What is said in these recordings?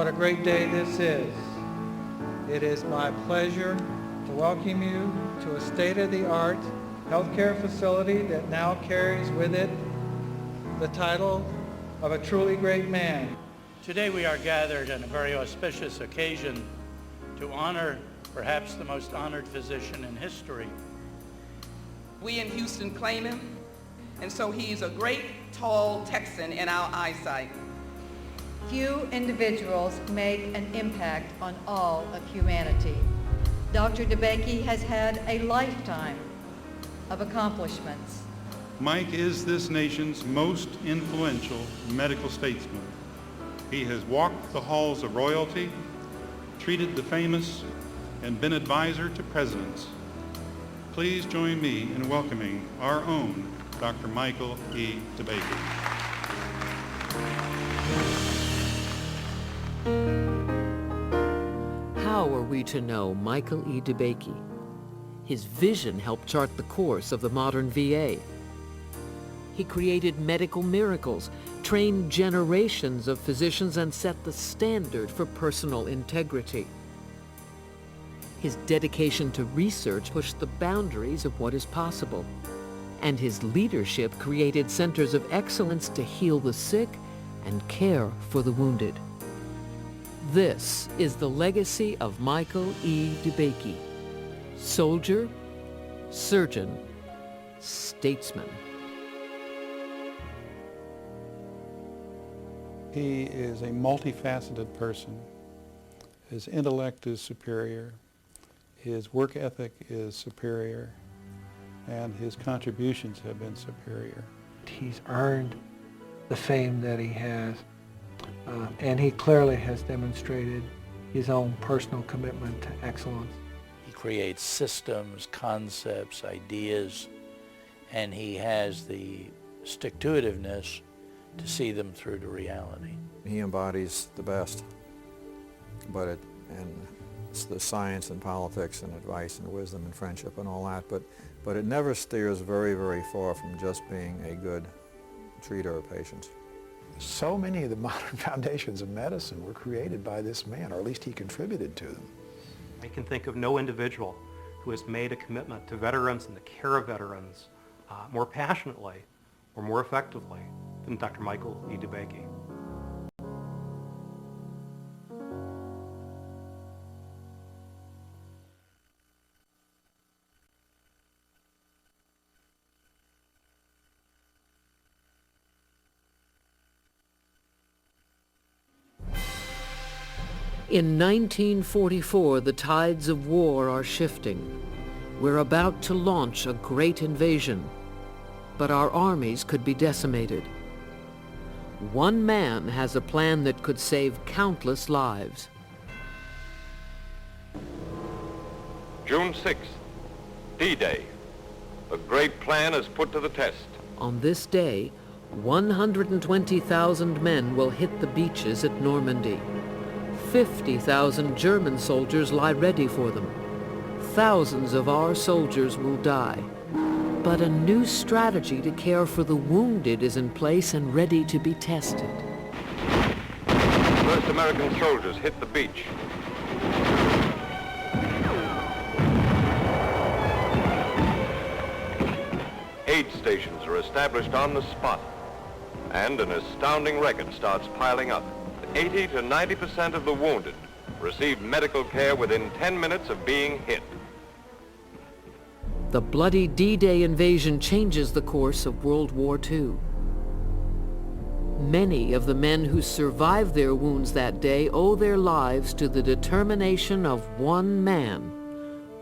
what a great day this is. It is my pleasure to welcome you to a state-of-the-art healthcare facility that now carries with it the title of a truly great man. Today we are gathered on a very auspicious occasion to honor perhaps the most honored physician in history. We in Houston claim him, and so he's a great, tall Texan in our eyesight. Few individuals make an impact on all of humanity. Dr. DeBakey has had a lifetime of accomplishments. Mike is this nation's most influential medical statesman. He has walked the halls of royalty, treated the famous, and been advisor to presidents. Please join me in welcoming our own Dr. Michael E. DeBakey. How are we to know Michael E. DeBakey? His vision helped chart the course of the modern VA. He created medical miracles, trained generations of physicians, and set the standard for personal integrity. His dedication to research pushed the boundaries of what is possible. And his leadership created centers of excellence to heal the sick and care for the wounded. This is the legacy of Michael E. DeBakey, soldier, surgeon, statesman. He is a multifaceted person. His intellect is superior, his work ethic is superior, and his contributions have been superior. He's earned the fame that he has, and he clearly has demonstrated his own personal commitment to excellence. He creates systems, concepts, ideas, and he has the stick-to-itiveness to see them through to reality. He embodies the best, and it's the science and politics and advice and wisdom and friendship and all that, but it never steers very, very far from just being a good treater of patients. So many of the modern foundations of medicine were created by this man, or at least he contributed to them. I can think of no individual who has made a commitment to veterans and the care of veterans more passionately or more effectively than Dr. Michael E. DeBakey. In 1944, the tides of war are shifting. We're about to launch a great invasion, but our armies could be decimated. One man has a plan that could save countless lives. June 6th, D-Day. A great plan is put to the test. On this day, 120,000 men will hit the beaches at Normandy. 50,000 German soldiers lie ready for them. Thousands of our soldiers will die. But a new strategy to care for the wounded is in place and ready to be tested. First American soldiers hit the beach. Aid stations are established on the spot, and an astounding record starts piling up. 80 to 90% of the wounded receive medical care within 10 minutes of being hit. The bloody D-Day invasion changes the course of World War II. Many of the men who survived their wounds that day owe their lives to the determination of one man,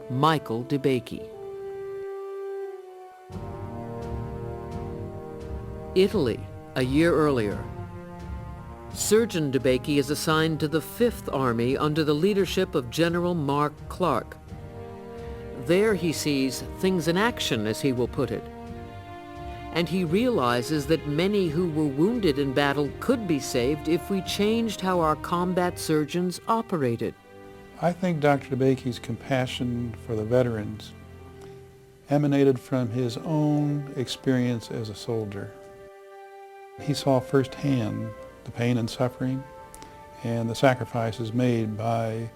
Michael DeBakey. Italy, a year earlier. Surgeon DeBakey is assigned to the 5th Army under the leadership of General Mark Clark. There he sees things in action, as he will put it. And he realizes that many who were wounded in battle could be saved if we changed how our combat surgeons operated. I think Dr. DeBakey's compassion for the veterans emanated from his own experience as a soldier. He saw firsthand the pain and suffering and the sacrifices made by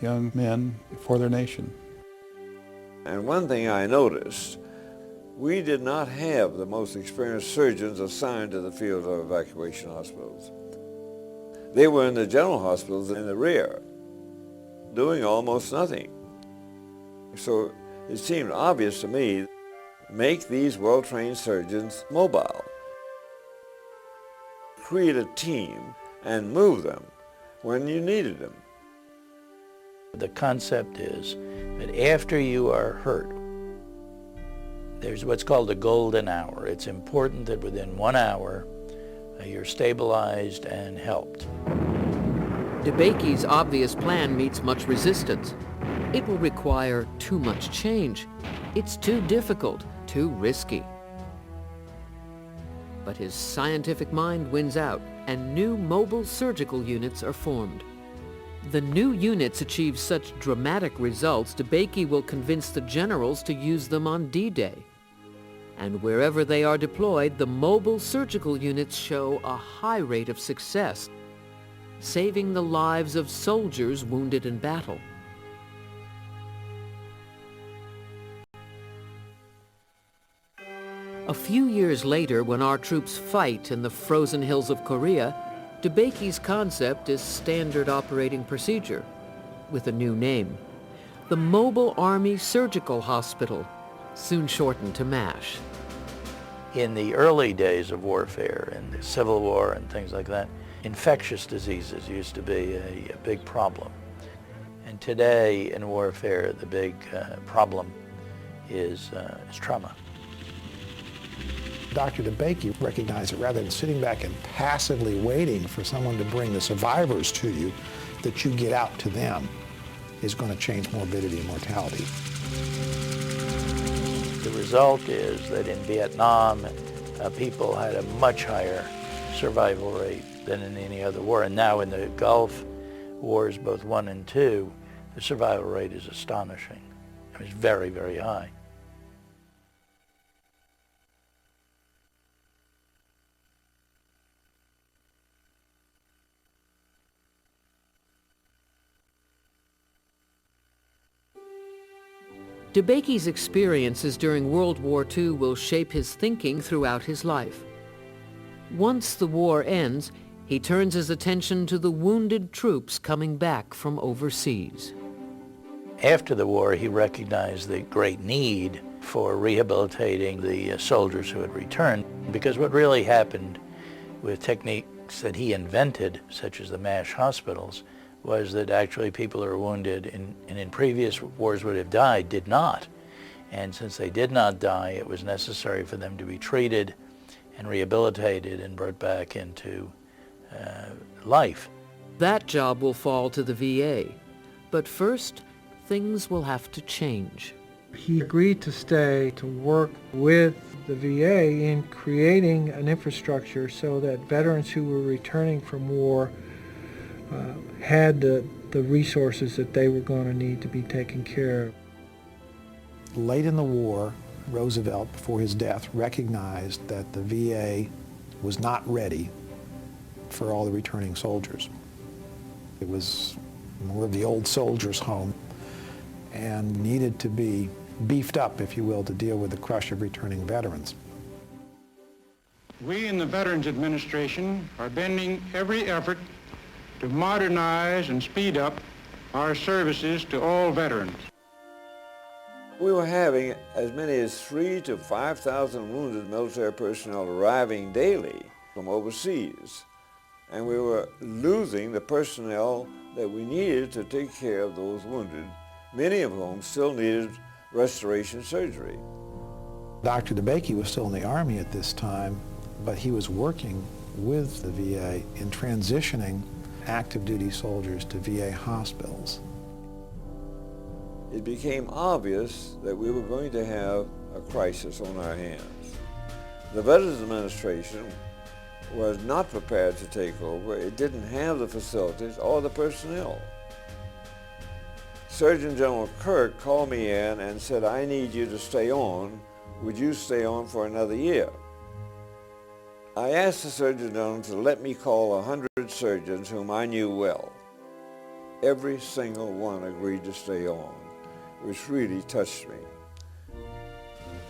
young men for their nation. And one thing I noticed, we did not have the most experienced surgeons assigned to the field of evacuation hospitals. They were in the general hospitals in the rear, doing almost nothing. So it seemed obvious to me, make these well-trained surgeons mobile. Create a team and move them when you needed them. The concept is that after you are hurt, there's what's called a golden hour. It's important that within 1 hour, you're stabilized and helped. DeBakey's obvious plan meets much resistance. It will require too much change. It's too difficult, too risky. But his scientific mind wins out, and new mobile surgical units are formed. The new units achieve such dramatic results, DeBakey will convince the generals to use them on D-Day. And wherever they are deployed, the mobile surgical units show a high rate of success, saving the lives of soldiers wounded in battle. A few years later, when our troops fight in the frozen hills of Korea, DeBakey's concept is standard operating procedure, with a new name: the Mobile Army Surgical Hospital, soon shortened to MASH. In the early days of warfare, in the Civil War and things like that, infectious diseases used to be a big problem. And today in warfare, the big problem is trauma. Dr. DeBakey recognized that rather than sitting back and passively waiting for someone to bring the survivors to you, that you get out to them is going to change morbidity and mortality. The result is that in Vietnam, people had a much higher survival rate than in any other war. And now in the Gulf Wars, both 1 and 2, the survival rate is astonishing. I mean, it's very, very high. DeBakey's experiences during World War II will shape his thinking throughout his life. Once the war ends, he turns his attention to the wounded troops coming back from overseas. After the war, he recognized the great need for rehabilitating the soldiers who had returned, because what really happened with techniques that he invented, such as the MASH hospitals, was that actually people who were wounded and in previous wars would have died did not. And since they did not die, it was necessary for them to be treated and rehabilitated and brought back into life. That job will fall to the VA. But first, things will have to change. He agreed to stay to work with the VA in creating an infrastructure so that veterans who were returning from war had the resources that they were going to need to be taken care of. Late in the war, Roosevelt, before his death, recognized that the VA was not ready for all the returning soldiers. It was more of the old soldiers' home and needed to be beefed up, if you will, to deal with the crush of returning veterans. We in the Veterans Administration are bending every effort to modernize and speed up our services to all veterans. We were having as many as 3,000 to 5,000 wounded military personnel arriving daily from overseas, and we were losing the personnel that we needed to take care of those wounded, many of whom still needed restoration surgery. Dr. DeBakey was still in the Army at this time, but he was working with the VA in transitioning active duty soldiers to VA hospitals. It became obvious that we were going to have a crisis on our hands. The Veterans Administration was not prepared to take over. It didn't have the facilities or the personnel. Surgeon General Kirk called me in and said, "I need you to stay on. Would you stay on for another year?" I asked the Surgeon General to let me call 100 200 surgeons whom I knew well. Every single one agreed to stay on, which really touched me.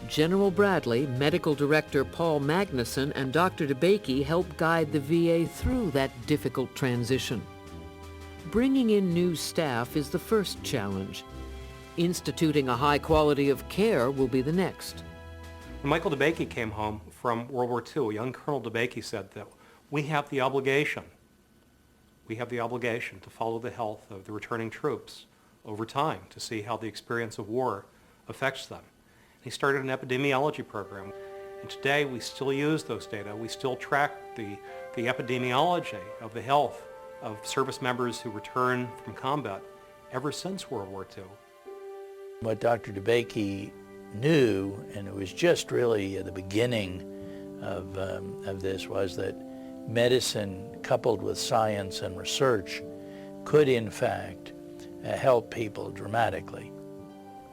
General Bradley, Medical Director Paul Magnuson, and Dr. DeBakey helped guide the VA through that difficult transition. Bringing in new staff is the first challenge. Instituting a high quality of care will be the next. When Michael DeBakey came home from World War II, young Colonel DeBakey said that we have the obligation to follow the health of the returning troops over time to see how the experience of war affects them. He started an epidemiology program, and today we still use those data. We still track the epidemiology of the health of service members who return from combat ever since World War II. What Dr. DeBakey knew, and it was just really the beginning of this, was that medicine coupled with science and research could in fact help people dramatically.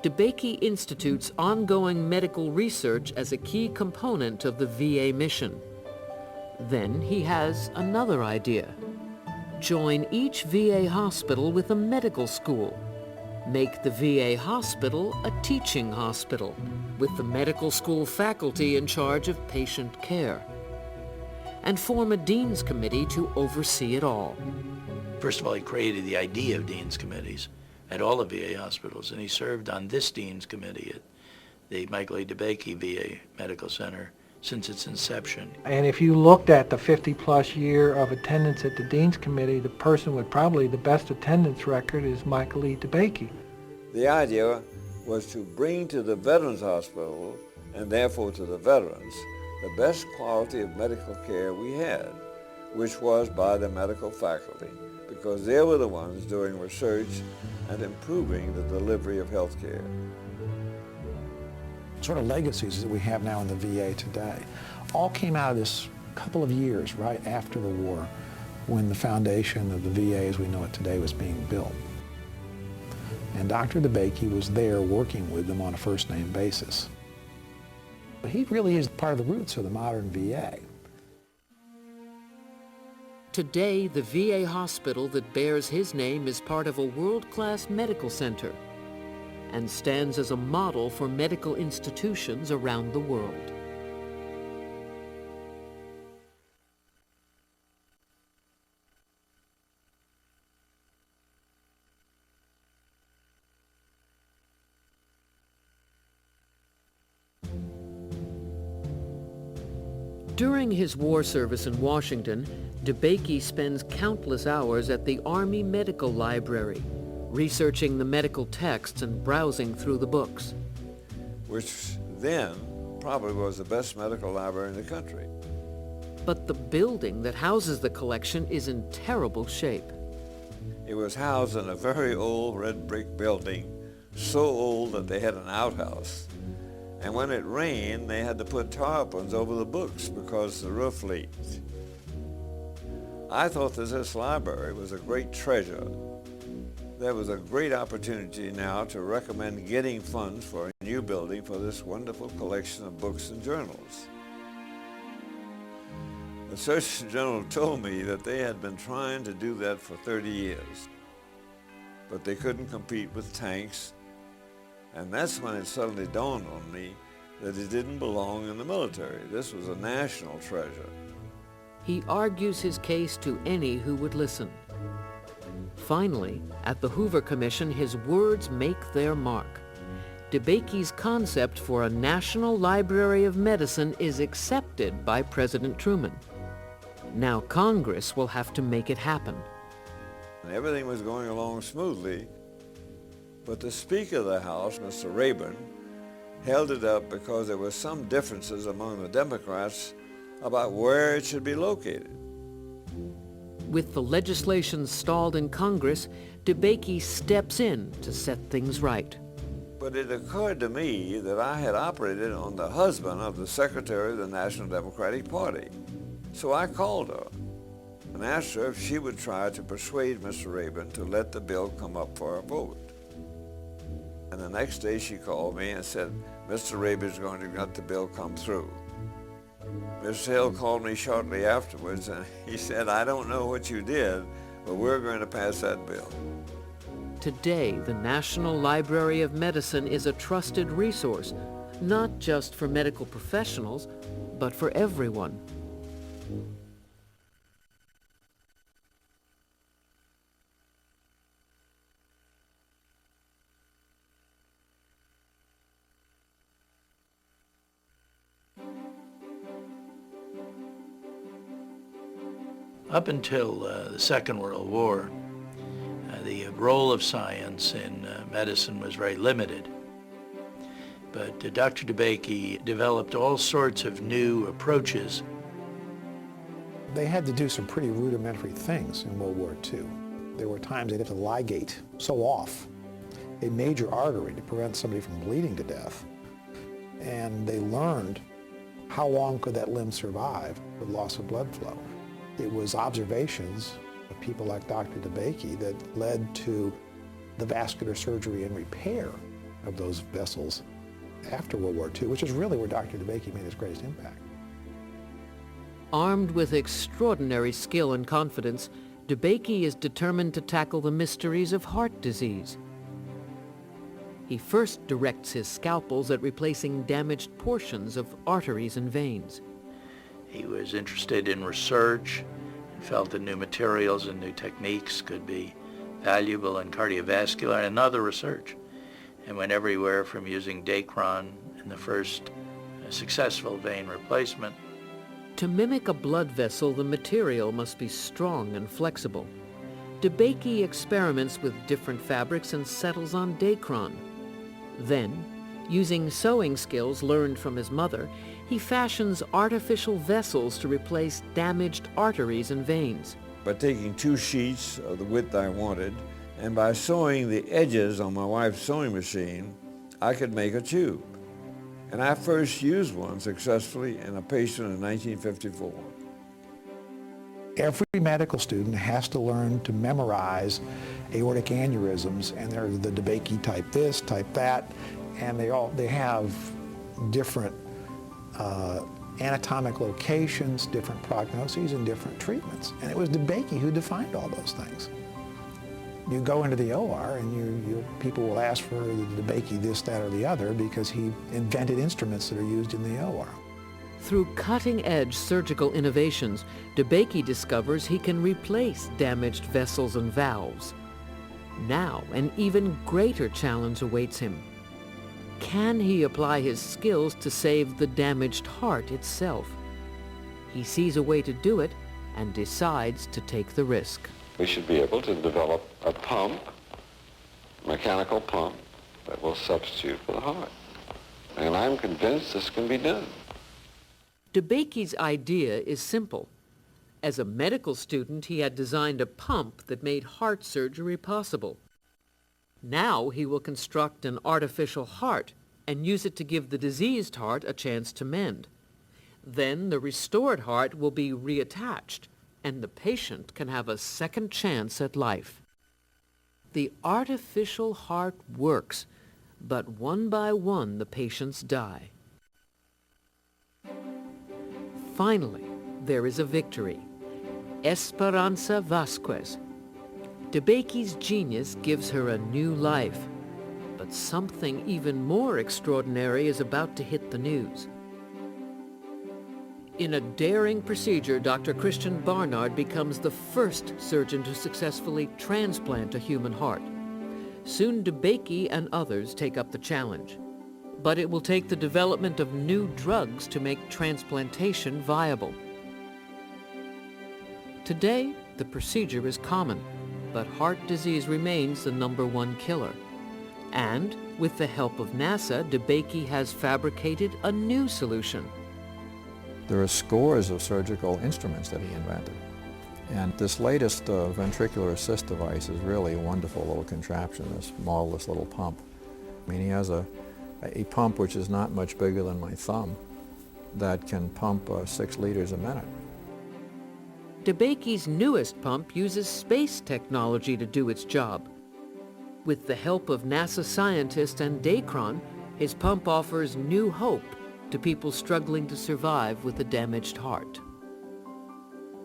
DeBakey institutes ongoing medical research as a key component of the VA mission. Then he has another idea. Join each VA hospital with a medical school. Make the VA hospital a teaching hospital, with the medical school faculty in charge of patient care. And form a Dean's Committee to oversee it all. First of all, he created the idea of Dean's Committees at all the VA hospitals, and he served on this Dean's Committee at the Michael E. DeBakey VA Medical Center since its inception. And if you looked at the 50-plus year of attendance at the Dean's Committee, the person with probably the best attendance record is Michael E. DeBakey. The idea was to bring to the Veterans Hospital, and therefore to the veterans, the best quality of medical care we had, which was by the medical faculty, because they were the ones doing research and improving the delivery of health care. Sort of legacies that we have now in the VA today all came out of this couple of years right after the war, when the foundation of the VA as we know it today was being built. And Dr. DeBakey was there working with them on a first-name basis. But he really is part of the roots of the modern VA. Today, the VA hospital that bears his name is part of a world-class medical center and stands as a model for medical institutions around the world. During his war service in Washington, DeBakey spends countless hours at the Army Medical Library, researching the medical texts and browsing through the books. Which then probably was the best medical library in the country. But the building that houses the collection is in terrible shape. It was housed in a very old red brick building, so old that they had an outhouse. And when it rained, they had to put tarpaulins over the books because the roof leaked. I thought that this library was a great treasure. There was a great opportunity now to recommend getting funds for a new building for this wonderful collection of books and journals. The Surgeon General told me that they had been trying to do that for 30 years, but they couldn't compete with tanks. And that's when it suddenly dawned on me that it didn't belong in the military. This was a national treasure. He argues his case to any who would listen. Finally, at the Hoover Commission, his words make their mark. DeBakey's concept for a National Library of Medicine is accepted by President Truman. Now Congress will have to make it happen. And everything was going along smoothly, but the Speaker of the House, Mr. Rayburn, held it up because there were some differences among the Democrats about where it should be located. With the legislation stalled in Congress, DeBakey steps in to set things right. But it occurred to me that I had operated on the husband of the Secretary of the National Democratic Party. So I called her and asked her if she would try to persuade Mr. Rayburn to let the bill come up for a vote. And the next day she called me and said, Mr. Rayburn's going to let the bill come through. Mr. Hill called me shortly afterwards, and he said, I don't know what you did, but we're going to pass that bill. Today, the National Library of Medicine is a trusted resource, not just for medical professionals, but for everyone. Up until the Second World War, the role of science in medicine was very limited. But Dr. DeBakey developed all sorts of new approaches. They had to do some pretty rudimentary things in World War II. There were times they'd have to ligate, sew off a major artery to prevent somebody from bleeding to death. And they learned how long could that limb survive with loss of blood flow. It was observations of people like Dr. DeBakey that led to the vascular surgery and repair of those vessels after World War II, which is really where Dr. DeBakey made his greatest impact. Armed with extraordinary skill and confidence, DeBakey is determined to tackle the mysteries of heart disease. He first directs his scalpels at replacing damaged portions of arteries and veins. He was interested in research and felt that new materials and new techniques could be valuable in cardiovascular and other research, and went everywhere from using Dacron in the first successful vein replacement. To mimic a blood vessel, the material must be strong and flexible. DeBakey experiments with different fabrics and settles on Dacron. Then, using sewing skills learned from his mother, he fashions artificial vessels to replace damaged arteries and veins. By taking 2 sheets of the width I wanted, and by sewing the edges on my wife's sewing machine, I could make a tube. And I first used one successfully in a patient in 1954. Every medical student has to learn to memorize aortic aneurysms, and there's the DeBakey type this, type that, and they have different anatomic locations, different prognoses, and different treatments. And it was DeBakey who defined all those things. You go into the OR and people will ask for the DeBakey this, that, or the other because he invented instruments that are used in the OR. Through cutting-edge surgical innovations, DeBakey discovers he can replace damaged vessels and valves. Now, an even greater challenge awaits him. Can he apply his skills to save the damaged heart itself? He sees a way to do it and decides to take the risk. We should be able to develop a pump, mechanical pump, that will substitute for the heart. And I'm convinced this can be done. DeBakey's idea is simple. As a medical student, he had designed a pump that made heart surgery possible. Now he will construct an artificial heart and use it to give the diseased heart a chance to mend. Then the restored heart will be reattached, and the patient can have a second chance at life. The artificial heart works, but one by one the patients die. Finally, there is a victory. Esperanza Vasquez. DeBakey's genius gives her a new life, but something even more extraordinary is about to hit the news. In a daring procedure, Dr. Christian Barnard becomes the first surgeon to successfully transplant a human heart. Soon DeBakey and others take up the challenge. But it will take the development of new drugs to make transplantation viable. Today, the procedure is common, but heart disease remains the #1 killer. And, with the help of NASA, DeBakey has fabricated a new solution. There are scores of surgical instruments that he invented. And this latest ventricular assist device is really a wonderful little contraption, this smallest little pump. I mean, he has a pump which is not much bigger than my thumb that can pump 6 liters a minute. DeBakey's newest pump uses space technology to do its job. With the help of NASA scientists and Dacron, his pump offers new hope to people struggling to survive with a damaged heart.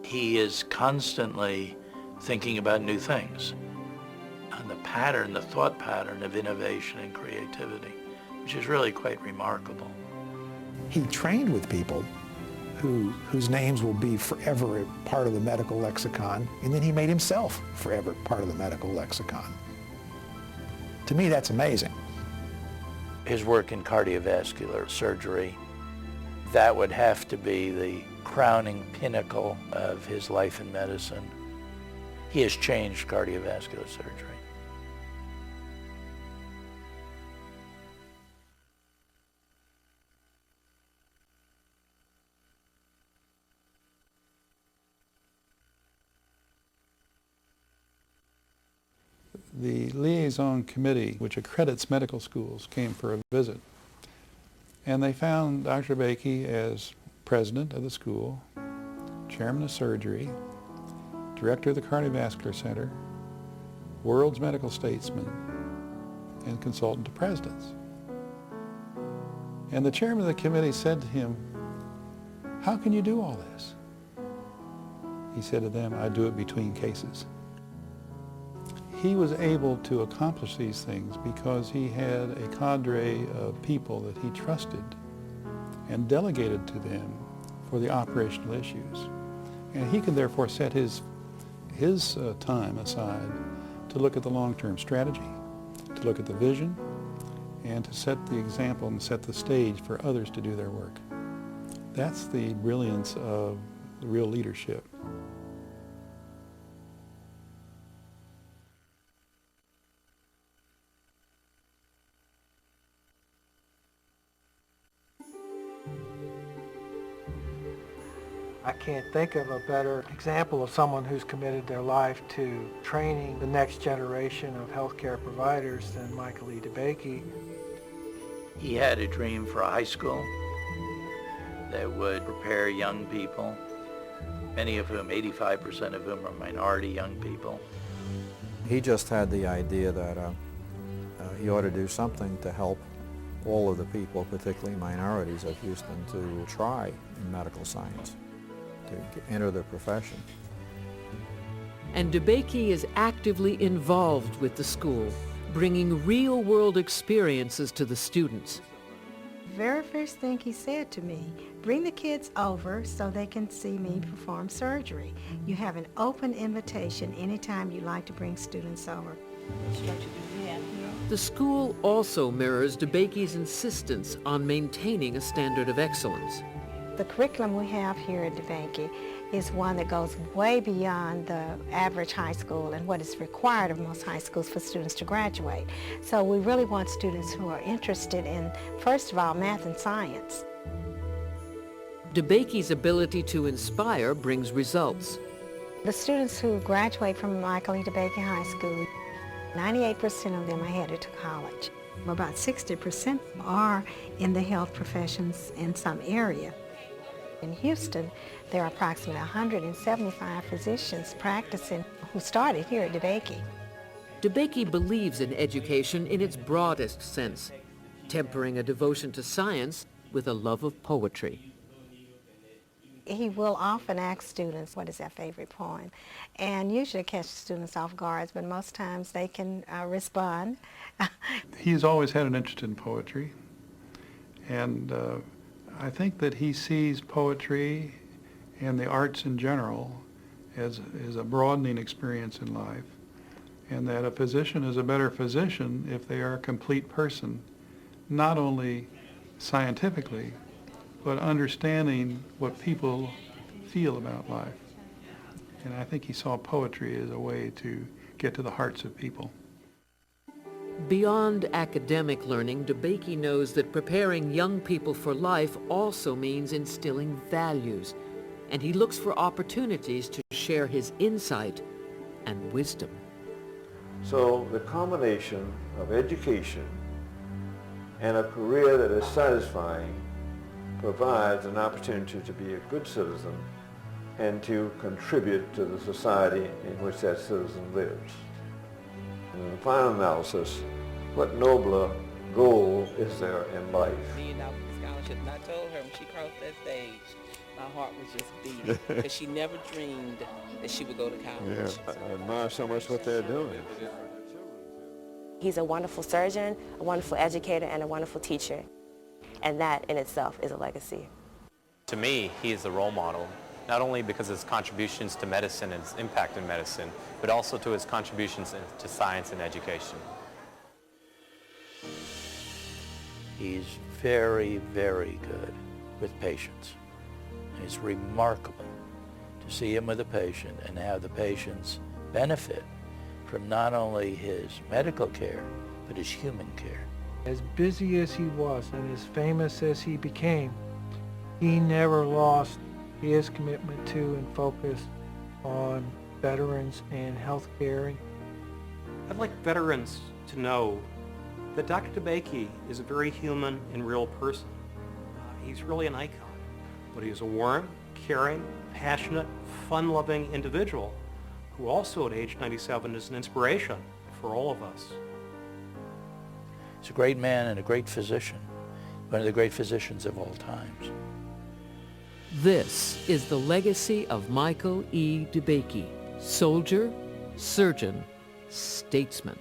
He is constantly thinking about new things and the thought pattern of innovation and creativity, which is really quite remarkable. He trained with people whose names will be forever a part of the medical lexicon, and then he made himself forever part of the medical lexicon. To me, that's amazing. His work in cardiovascular surgery, that would have to be the crowning pinnacle of his life in medicine. He has changed cardiovascular surgery. The liaison committee, which accredits medical schools, came for a visit. And they found Dr. DeBakey as president of the school, chairman of surgery, director of the cardiovascular center, world's medical statesman, and consultant to presidents. And the chairman of the committee said to him, "How can you do all this?" He said to them, "I do it between cases." He was able to accomplish these things because he had a cadre of people that he trusted and delegated to them for the operational issues. And he could therefore set his time aside to look at the long-term strategy, to look at the vision, and to set the example and set the stage for others to do their work. That's the brilliance of the real leadership. I can't think of a better example of someone who's committed their life to training the next generation of healthcare providers than Michael E. DeBakey. He had a dream for a high school that would prepare young people, many of whom, 85% of whom are minority young people. He just had the idea that he ought to do something to help all of the people, particularly minorities of Houston, to try in medical science, to enter the profession. And DeBakey is actively involved with the school, bringing real-world experiences to the students. Very first thing he said to me, bring the kids over so they can see me perform surgery. You have an open invitation anytime you like to bring students over. The school also mirrors DeBakey's insistence on maintaining a standard of excellence. The curriculum we have here at DeBakey is one that goes way beyond the average high school and what is required of most high schools for students to graduate. So we really want students who are interested in, first of all, math and science. DeBakey's ability to inspire brings results. The students who graduate from Michael E. DeBakey High School, 98% of them are headed to college. About 60% are in the health professions in some area. In Houston, there are approximately 175 physicians practicing who started here at DeBakey. DeBakey believes in education in its broadest sense, tempering a devotion to science with a love of poetry. He will often ask students, what is their favorite poem? And usually catch students off guard, but most times they can respond. He's always had an interest in poetry, and I think that he sees poetry and the arts in general as a broadening experience in life, and that a physician is a better physician if they are a complete person, not only scientifically, but understanding what people feel about life. And I think he saw poetry as a way to get to the hearts of people. Beyond academic learning, DeBakey knows that preparing young people for life also means instilling values, and he looks for opportunities to share his insight and wisdom. So the combination of education and a career that is satisfying provides an opportunity to be a good citizen and to contribute to the society in which that citizen lives. And in the final analysis, what nobler goal is there in life could. And I told her when she crossed that stage, my heart was just beating because she never dreamed that she would go to college. Yeah, I admire so much what they're doing. He's a wonderful surgeon, a wonderful educator, and a wonderful teacher. And that in itself is a legacy. To me, he is a role model, not only because of his contributions to medicine and his impact in medicine, but also to his contributions to science and education. He's very, very good with patients. It's remarkable to see him with a patient and how the patients benefit from not only his medical care, but his human care. As busy as he was and as famous as he became, he never lost his commitment to and focus on veterans and health care. I'd like veterans to know that Dr. DeBakey is a very human and real person. He's really an icon, but he's a warm, caring, passionate, fun-loving individual who also at age 97 is an inspiration for all of us. He's a great man and a great physician, one of the great physicians of all times. This is the legacy of Michael E. DeBakey, soldier, surgeon, statesman.